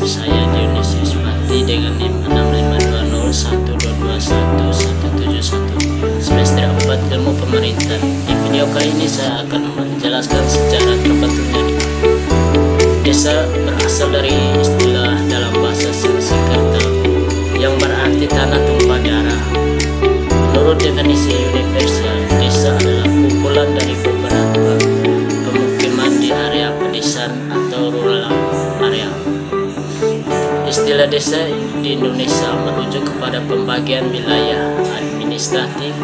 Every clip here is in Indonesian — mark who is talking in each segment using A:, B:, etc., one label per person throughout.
A: Saya Dionysius Pati dengan NIM 652012217171 semester 4 ilmu pemerintahan. Di video kali ini saya akan menjelaskan sejarah terbentuknya desa. Berasal dari istilah dalam bahasa Sanskerta yang berarti tanah tumpah darah. Menurut definisi universal, desa adalah kumpulan dari beberapa pemukiman di area pedesaan atau rural area. Istilah desa di Indonesia merujuk kepada pembagian wilayah administratif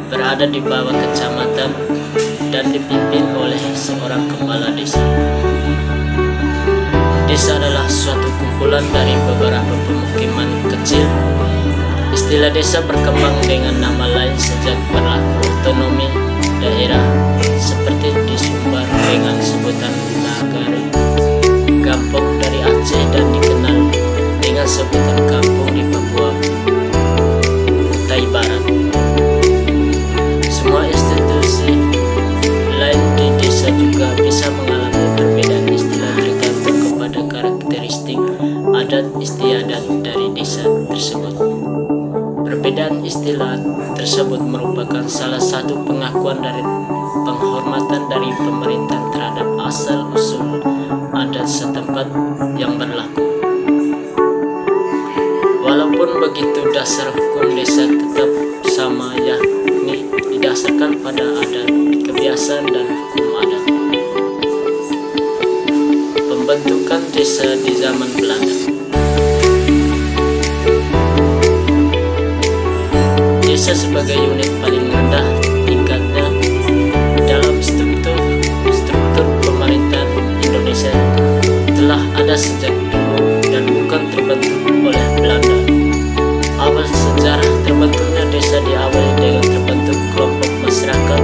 A: berada di bawah kecamatan dan dipimpin oleh seorang kepala desa. Desa adalah suatu kumpulan dari beberapa pemukiman kecil. Istilah desa berkembang dengan nama lain sejak berlaku otonomi daerah seperti di Sumbar dengan sebutan Nagari, Gampong dari Aceh, dan dikenal dengan sebutan kampung di Papua Kutai Barat. Semua institusi lain di desa juga bisa mengalami perbedaan istilah tergantung kepada karakteristik adat istiadat dari desa tersebut. Perbedaan istilah tersebut merupakan salah satu pengakuan dari penghormatan dari pemerintah terhadap asal-usul adat setempat yang berlaku. Walaupun begitu, dasar hukum desa tetap sama, yakni didasarkan pada adat, kebiasaan, dan hukum adat. Pembentukan desa di zaman Belanda. Desa sebagai unit paling rendah tingkatnya dalam struktur pemerintahan Indonesia telah ada sejak dulu dan bukan terbentuk oleh Belanda. Awal sejarah terbentuknya desa diawali dengan terbentuk kelompok masyarakat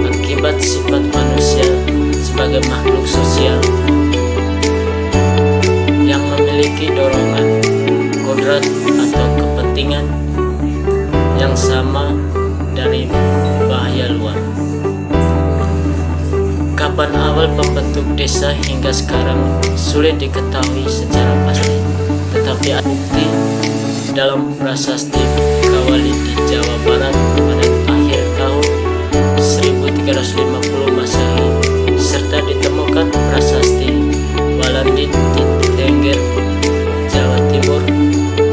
A: akibat sifat manusia sebagai makhluk sosial yang memiliki dorongan, kodrat atau kepentingan yang sama dari bahaya luar. Kapan awal pembentuk desa hingga sekarang sulit diketahui secara pasti, tetapi ada bukti dalam prasasti Kawali di Jawa Barat pada akhir tahun 1350 Masehi, serta ditemukan prasasti Walandit di Tengger, Jawa Timur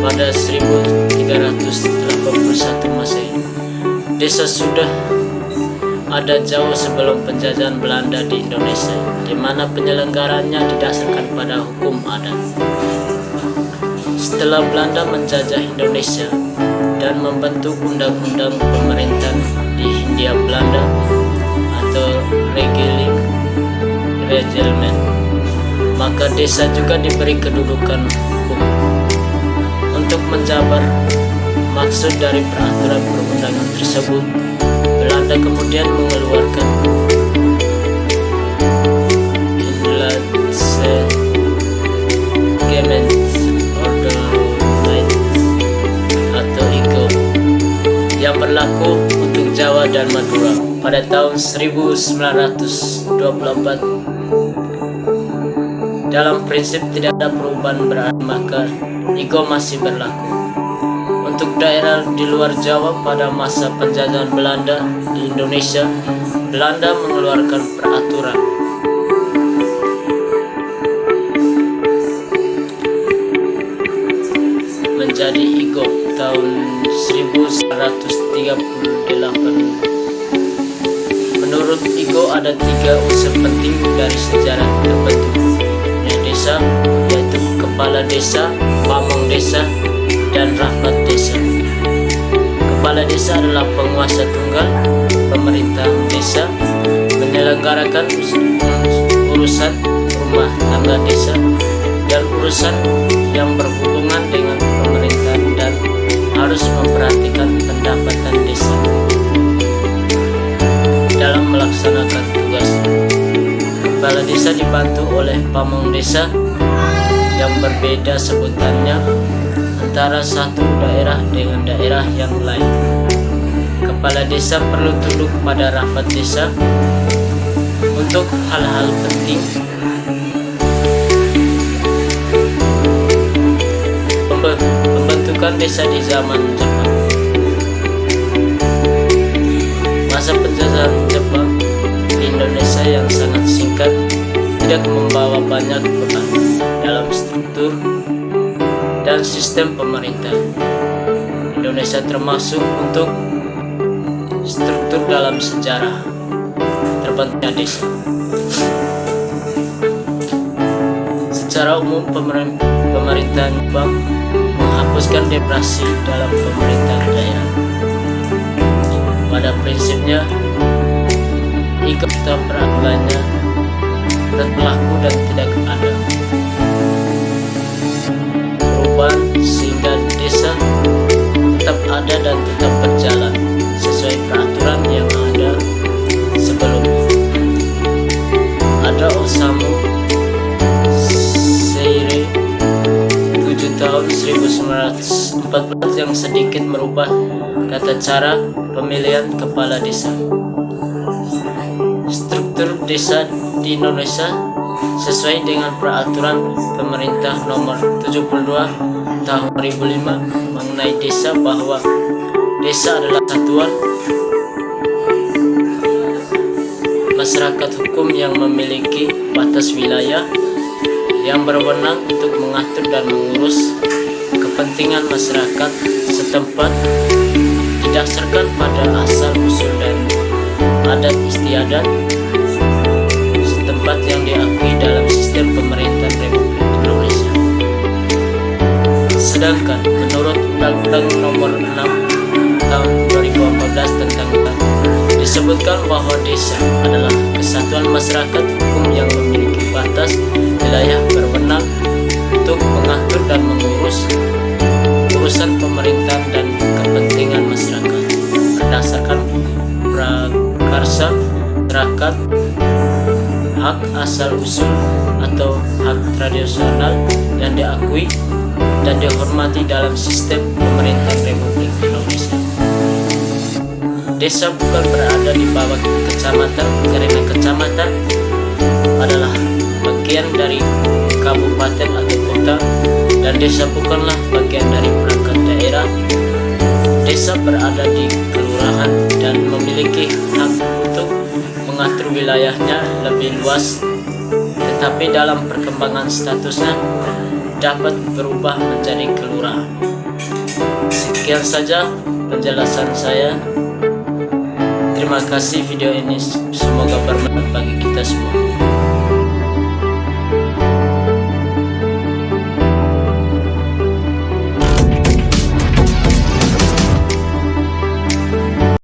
A: pada 1381 Masehi. Desa sudah ada jauh sebelum penjajahan Belanda di Indonesia, di mana penyelenggarannya didasarkan pada hukum adat. Setelah Belanda menjajah Indonesia dan membentuk undang-undang pemerintahan di Hindia Belanda atau Regelement, maka desa juga diberi kedudukan hukum. Untuk menjabar maksud dari peraturan perundangan tersebut, Belanda kemudian mengeluarkan Inlandsgemeensordonnance atau IGO yang berlaku untuk Jawa dan Madura pada tahun 1924. Dalam prinsip tidak ada perubahan berarti, maka IGO masih berlaku. Untuk daerah di luar Jawa pada masa penjajahan Belanda di Indonesia, Belanda mengeluarkan peraturan menjadi IGO tahun 1938. Menurut IGO ada 3 unsur penting dari sejarah terbentuknya desa, yaitu kepala desa, pamong desa, dan rakyat desa. Kepala desa adalah penguasa tunggal pemerintahan desa, menyelenggarakan urusan rumah tangga desa dan urusan yang berhubungan dengan pemerintahan, dan harus memperhatikan pendapatan desa dalam melaksanakan tugas. Kepala desa dibantu oleh pamong desa yang berbeda sebutannya antara satu daerah dengan daerah yang lain. Kepala desa perlu tunduk pada rapat desa untuk hal-hal penting pembentukan desa di zaman Jepang. Masa penjajahan Jepang di Indonesia yang sangat singkat tidak membawa banyak perubahan dalam struktur dan sistem pemerintah Indonesia, termasuk untuk struktur dalam sejarah terbentuknya desa. Secara umum, pemerintahan Jepang menghapuskan demokrasi dalam pemerintahan daerah. Pada prinsipnya, ikatan peraturannya tetap berlaku dan tidak ada perubahan, sehingga desa tetap ada dan tetap berjalan sesuai peraturan yang ada sebelumnya. Ada Osamu Seirei 7 tahun 1914 yang sedikit merubah tata cara pemilihan kepala desa. Struktur desa di Indonesia sesuai dengan peraturan pemerintah nomor 72 tahun 2005 mengenai desa, bahwa desa adalah satuan masyarakat hukum yang memiliki batas wilayah yang berwenang untuk mengatur dan mengurus kepentingan masyarakat setempat didasarkan pada asal-usul dan adat istiadat setempat yang diakui dalam sistem pemerintahan Republik Indonesia. Sedangkan menurut Undang-Undang Nomor 6 Tahun 2014 tentang disebutkan bahwa desa adalah kesatuan masyarakat hukum yang memiliki batas wilayah berwenang untuk mengatur dan mengurus urusan pemerintahan dan kepentingan masyarakat berdasarkan prakarsa masyarakat, hak asal-usul atau hak tradisional yang diakui dan dihormati dalam sistem pemerintahan Republik Indonesia. Desa bukan berada di bawah kecamatan, karena kecamatan adalah bagian dari kabupaten atau kota, dan desa bukanlah bagian dari perangkat daerah. Desa berada di kelurahan dan memiliki hak untuk mengatur wilayahnya lebih luas, tetapi dalam perkembangan statusnya dapat berubah menjadi kelurahan. Sekian saja penjelasan saya. Terima kasih, video ini semoga bermanfaat bagi kita semua.